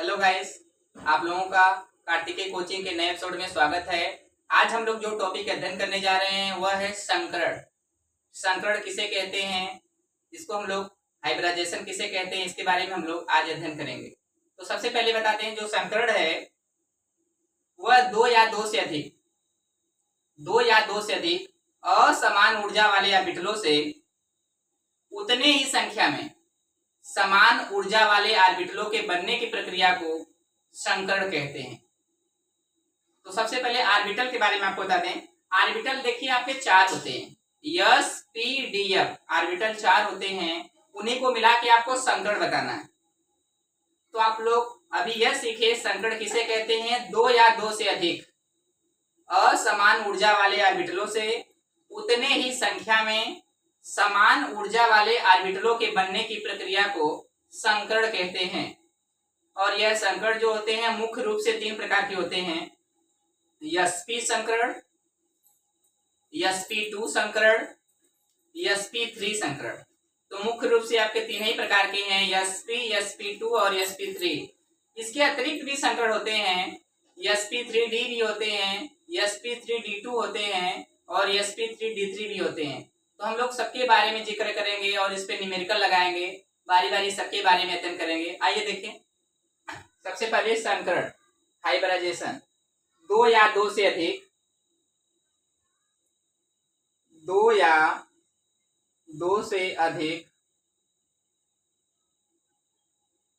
Hello guys, आप लोगों का कार्तिकेय कोचिंग के नए एपिसोड में स्वागत है। आज हम लोग जो टॉपिक अध्ययन करने जा रहे हैं वह है संकरण। संकरण किसे कहते हैं, इसको हम लोग हाइब्रिडाइजेशन किसे कहते हैं, इसके बारे में हम लोग आज अध्ययन करेंगे। तो सबसे पहले बताते हैं, जो संकरण है वह दो या दो से अधिक असमान ऊर्जा वाले ऑर्बिटलों से उतने ही संख्या में समान ऊर्जा वाले ऑर्बिटलों के बनने की प्रक्रिया को संकरण कहते हैं। तो सबसे पहले ऑर्बिटल के बारे में आपको बता दें। ऑर्बिटल देखिए आपके चार होते हैं, S P D F orbital चार होते हैं, उन्हीं को मिला के आपको संकरण बताना है। तो आप लोग अभी यह सीखे संकरण किसे कहते हैं। दो या दो से अधिक असमान ऊर्जा वाले ऑर्बिटलों से उतने ही संख्या में समान ऊर्जा वाले ऑर्बिटलों के बनने की प्रक्रिया को संकरण कहते हैं। और यह संकरण जो होते हैं मुख्य रूप से तीन प्रकार के होते हैं, sp संकरण, sp2 संकरण, sp3 संकरण। तो मुख्य रूप से आपके तीन ही प्रकार के हैं, sp, sp2 और sp3। इसके अतिरिक्त भी संकरण होते हैं, sp3d भी होते हैं, sp3d2 होते हैं और sp3d3 भी होते हैं। तो हम लोग सबके बारे में जिक्र करेंगे और इस पे न्यूमेरिकल लगाएंगे, बारी बारी सबके बारे में अध्ययन करेंगे। आइए देखें, सबसे पहले संकरण हाइब्रिडाइजेशन। दो या दो से अधिक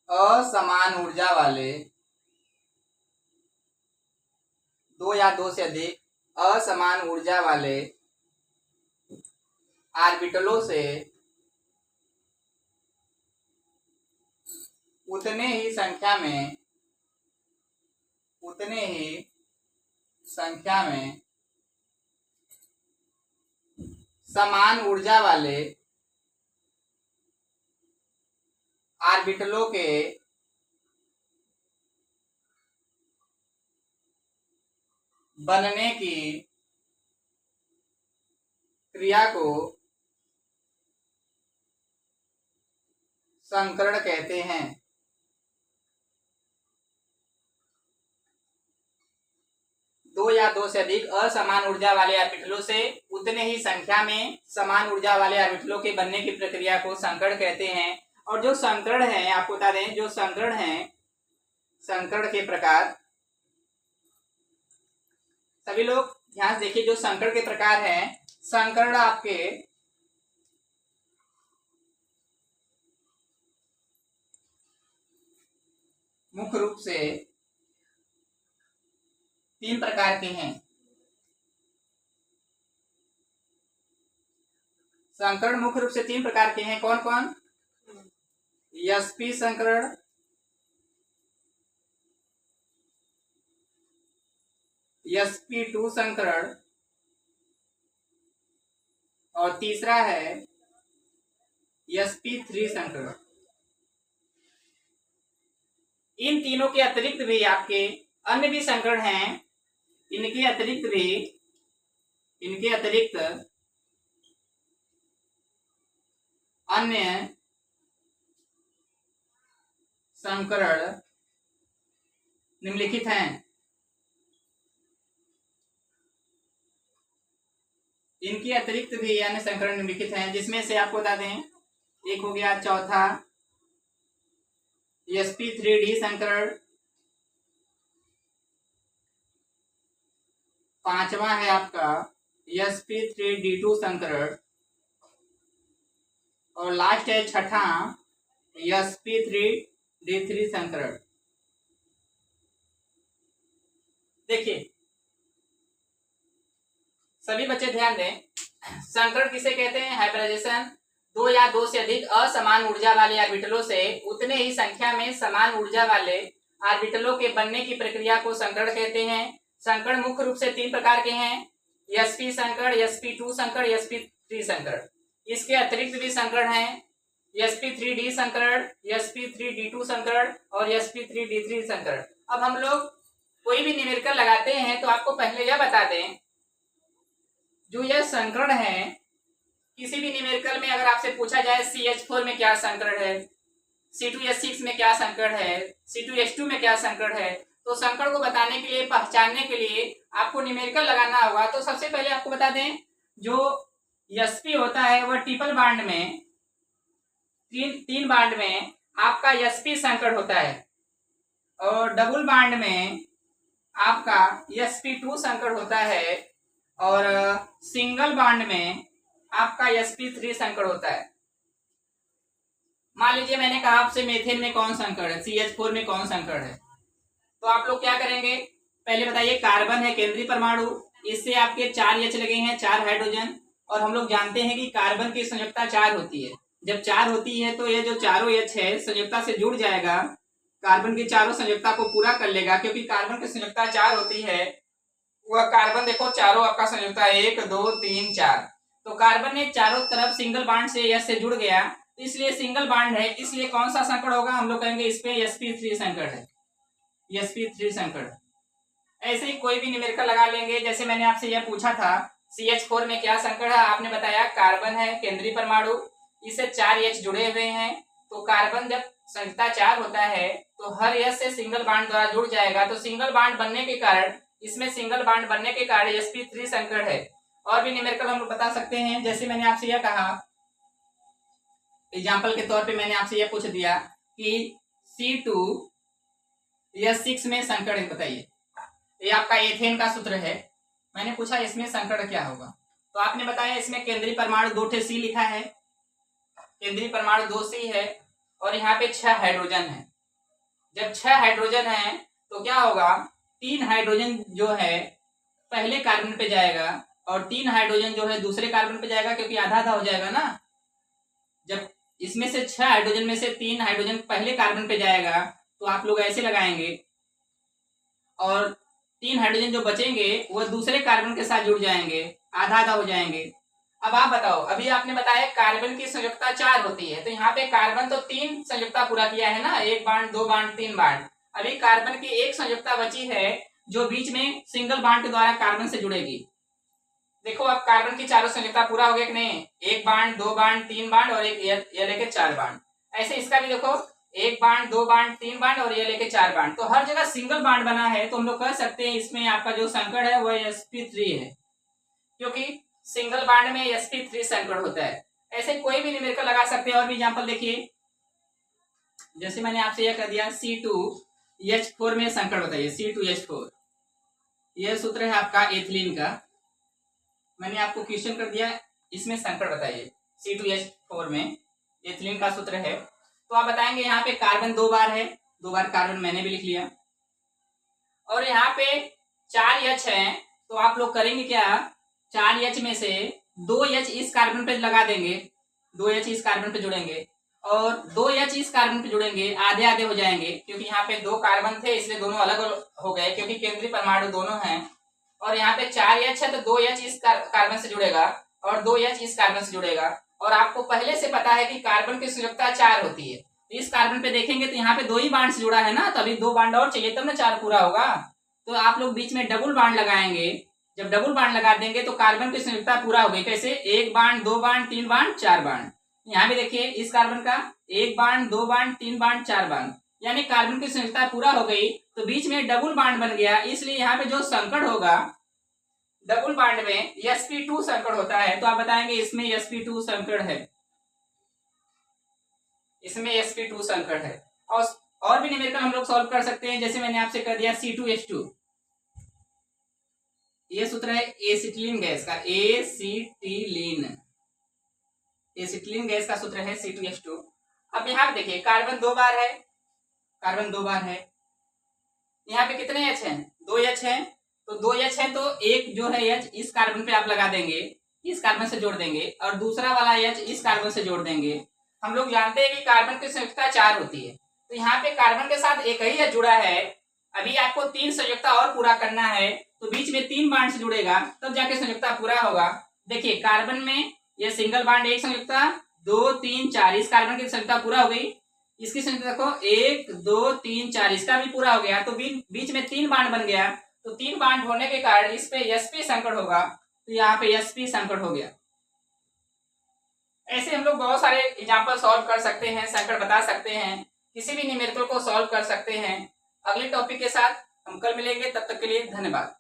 असमान ऊर्जा वाले ऑर्बिटलों से उतने ही संख्या में समान ऊर्जा वाले ऑर्बिटलों के बनने की क्रिया को संकरण कहते हैं। दो या दो से अधिक असमान ऊर्जा वाले ऑर्बिटलों से उतने ही संख्या में समान ऊर्जा वाले ऑर्बिटलों के बनने की प्रक्रिया को संकरण कहते हैं। और जो संकरण है, आपको बता दें, जो संकरण है, संकरण के प्रकार, सभी लोग ध्यान से देखिए, जो संकरण के प्रकार है, संकरण आपके मुख्य रूप से तीन प्रकार के हैं। संकरण मुख्य रूप से तीन प्रकार के हैं, कौन कौन? sp संकरण, sp2 संकरण और तीसरा है sp3 संकरण। इन तीनों के अतिरिक्त भी आपके अन्य भी संकरण हैं। इनके अतिरिक्त अन्य संकरण निम्नलिखित हैं। इनके अतिरिक्त भी अन्य संकरण निम्नलिखित हैं, जिसमें से आपको बता दें, एक हो गया चौथा sp3d संकरण, पांचवा है आपका sp3d2 संकरण और लास्ट है छठा sp3d3 संकरण। देखिए सभी बच्चे ध्यान दें, संकरण किसे कहते हैं? हाइब्रिडाइजेशन। दो या दो से अधिक असमान ऊर्जा वाले ऑर्बिटलों से उतने ही संख्या में समान ऊर्जा वाले ऑर्बिटलों के बनने की प्रक्रिया को संकरण कहते हैं। संकरण मुख्य रूप से तीन प्रकार के हैं, sp संकरण, sp2 संकरण, sp3 संकरण। इसके अतिरिक्त भी संकरण हैं, sp3d संकरण, sp3d2 संकरण और sp3d3 संकरण। अब हम लोग कोई भी न्यूमेरिकल लगाते हैं तो आपको पहले यह बता दें, जो यह संकरण है, किसी भी न्यूमेरिकल में अगर आपसे पूछा जाए CH4 में क्या संकरण है, C2H6 में क्या संकड़ है, C2H2 में क्या संकड़ है। तो संकड़ को बताने के लिए, पहचानने के लिए आपको न्यूमेरिकल लगाना होगा। तो सबसे पहले आपको बता दें, जो sp होता है वह ट्रिपल बाड में, तीन बाड में आपका sp संकड़ होता है, और डबल बाड में आपका sp2 संकड़ होता है, और सिंगल बाड में आपका sp3 संकड़ होता है। मान लीजिए मैंने कहा आपसे मेथेन में कौन संकड़ है, CH4 में कौन संकड़ है, तो आप लोग क्या करेंगे, पहले बताइए कार्बन है केंद्रीय परमाणु, इससे आपके 4 H लगे हैं, 4 हाइड्रोजन, और हम लोग जानते हैं कि कार्बन की संयुक्ता 4 होती है। जब 4 होती है तो ये जो चारों H है संयुक्ता से जुड़ जाएगा, कार्बन की चारों संयुक्ता को पूरा कर लेगा, क्योंकि कार्बन की संयुक्ता 4 होती है। वह कार्बन देखो चारों आपका संयुक्ता 1 2 3 4, तो कार्बन ने चारों तरफ सिंगल बाड से H से जुड़ गया, इसलिए सिंगल बाड है, इसलिए कौन सा संकड़ होगा, हम लोग कहेंगे इस पे sp3 संकड़ है, sp3 संकड़। ऐसे ही कोई भी न्यूमेरिकल लगा लेंगे। जैसे मैंने आपसे यह पूछा था CH4 में क्या संकड़ है, आपने बताया कार्बन है केंद्रीय परमाणु, इससे 4 H जुड़े हुए हैं, तो कार्बन जब संख्या 4 होता है तो हर H से सिंगल बाड द्वारा जुड़ जाएगा, तो सिंगल बाड बनने के कारण, इसमें सिंगल बाड बनने के कारण sp3 संकड़ है। और भी न्यूमेरिकल हम लोग बता सकते हैं। जैसे मैंने आपसे यह कहा, एग्जाम्पल के तौर पे मैंने आपसे यह पूछ दिया कि C2H6 में संकड़ है, बताइए। ये आपका एथेन का सूत्र है, मैंने पूछा इसमें संकड़ क्या होगा, तो आपने बताया इसमें केंद्रीय परमाणु 2 C लिखा है, केंद्रीय परमाणु 2 C है, और यहाँ पे 6 हाइड्रोजन है। जब 6 हाइड्रोजन है तो क्या होगा, 3 हाइड्रोजन जो है पहले कार्बन पे जाएगा, और 3 हाइड्रोजन जो है दूसरे कार्बन पे जाएगा, क्योंकि आधा आधा हो जाएगा ना। जब इसमें से 6 हाइड्रोजन में से 3 हाइड्रोजन पहले कार्बन पे जाएगा, तो आप लोग ऐसे लगाएंगे, और 3 हाइड्रोजन जो बचेंगे वह दूसरे कार्बन के साथ जुड़ जाएंगे, आधा आधा हो जाएंगे। अब आप बताओ, अभी आपने बताया कार्बन की संयुक्ता 4 होती है, तो यहाँ पे कार्बन तो 3 संयुक्ता पूरा किया है ना, 1 बाड 2 बाड 3 बाड। अभी कार्बन की एक संयुक्ता बची है जो बीच में सिंगल बाड के द्वारा कार्बन से जुड़ेगी। देखो अब कार्बन की चारों संयुक्ता पूरा हो गया कि नहीं, 1 बाड 2 बाड 3 बाड और एक ये लेके 4 बाड। ऐसे इसका भी देखो 1 बाड 2 बाड 3 बाड और ये लेके 4 बाड, तो हर जगह सिंगल बाड बना है, तो हम लोग कह सकते हैं इसमें आपका जो संकड़ है वह sp3 है, क्योंकि सिंगल बाड में sp3 संकड़ होता है। ऐसे कोई भी न्यूमेरिकल लगा सकते हैं। और भी एग्जांपल देखिए, जैसे मैंने आपसे यह कह दिया C2H4 में संकड़ बताइए, C2H4 यह सूत्र है आपका एथिलीन का, मैंने आपको क्वेश्चन कर दिया, इसमें संकड़ बताइए। C2H4 में एथिलीन का सूत्र है, तो आप बताएंगे यहाँ पे कार्बन 2 बार है, 2 बार कार्बन मैंने भी लिख लिया, और यहाँ पे 4 H है, तो आप लोग करेंगे क्या, 4 H में से 2 H इस कार्बन पे लगा देंगे, 2 H इस कार्बन पे जुड़ेंगे, और 2 H इस कार्बन पे जुड़ेंगे, आधे आधे हो जाएंगे, क्योंकि यहाँ पे 2 कार्बन थे इसलिए दोनों अलग हो गए, क्योंकि केंद्रीय परमाणु दोनों हैं। और यहाँ पे 4 H है, तो 2 H इस कार्बन से जुड़ेगा और 2 H इस कार्बन से जुड़ेगा, और आपको पहले से पता है कि कार्बन की संयुक्ता 4 होती है, तो इस कार्बन पे देखेंगे तो यहाँ पे 2 ही बाड से जुड़ा है ना, तभी 2 बाड और चाहिए तब ना 4 पूरा होगा। तो आप लोग बीच में डबल बाड लगाएंगे, जब डबल बाड लगा देंगे तो कार्बन की संयुक्ता पूरा हो गई। कैसे, 1 बाड 2 बाड 3 बाड 4 बाड। यहाँ भी देखिए इस कार्बन का 1 बाड 2 बाड 3 बाड 4 बाड, यानी कार्बन की संयुक्ता पूरा हो गई, तो बीच में डबल बाड बन गया, इसलिए यहाँ पे जो संकड़ होगा डबल बाड में sp2 संकड़ होता है। तो आप बताएंगे इसमें sp2 संकड़ है, इसमें sp2 संकड़ है। और भी न्यूमेरिकल हम लोग सॉल्व कर सकते हैं। जैसे मैंने आपसे कर दिया C2H2, ये सूत्र है एसिटिलीन गैस का, एसिटिलीन गैस का सूत्र है C2H2। अब यहाँ पे देखिए कार्बन 2 बार है, कार्बन 2 बार है, यहाँ पे कितने H हैं, 2 H हैं, तो 2 H है तो एक जो है H इस कार्बन पे आप लगा देंगे, इस कार्बन से जोड़ देंगे, और दूसरा वाला H इस कार्बन से जोड़ देंगे। हम लोग जानते हैं कि कार्बन की संयुक्ता 4 होती है, तो यहाँ पे कार्बन के साथ एक ही H जुड़ा है, अभी आपको 3 संयुक्ता और पूरा करना है, तो बीच में 3 बाड से जुड़ेगा तब जाके संयुक्ता पूरा होगा। देखिए कार्बन में ये सिंगल बाड एक संयुक्ता, 2 3 4, इस कार्बन की संयुक्ता पूरा हो गई, इसकी संयुक्ता देखो 1 2 3 4, इसका भी पूरा हो गया, तो बीच में 3 बाड बन गया, तो 3 बाड होने के कारण इस पे sp संकड़ होगा, तो यहाँ पे sp संकड़ हो गया। ऐसे हम लोग बहुत सारे एग्जाम्पल सॉल्व कर सकते हैं, संकड़ बता सकते हैं। किसी भी न्यूमेरिकल को सॉल्व कर सकते हैं। अगले टॉपिक के साथ हम कल मिलेंगे, तब तक के लिए धन्यवाद।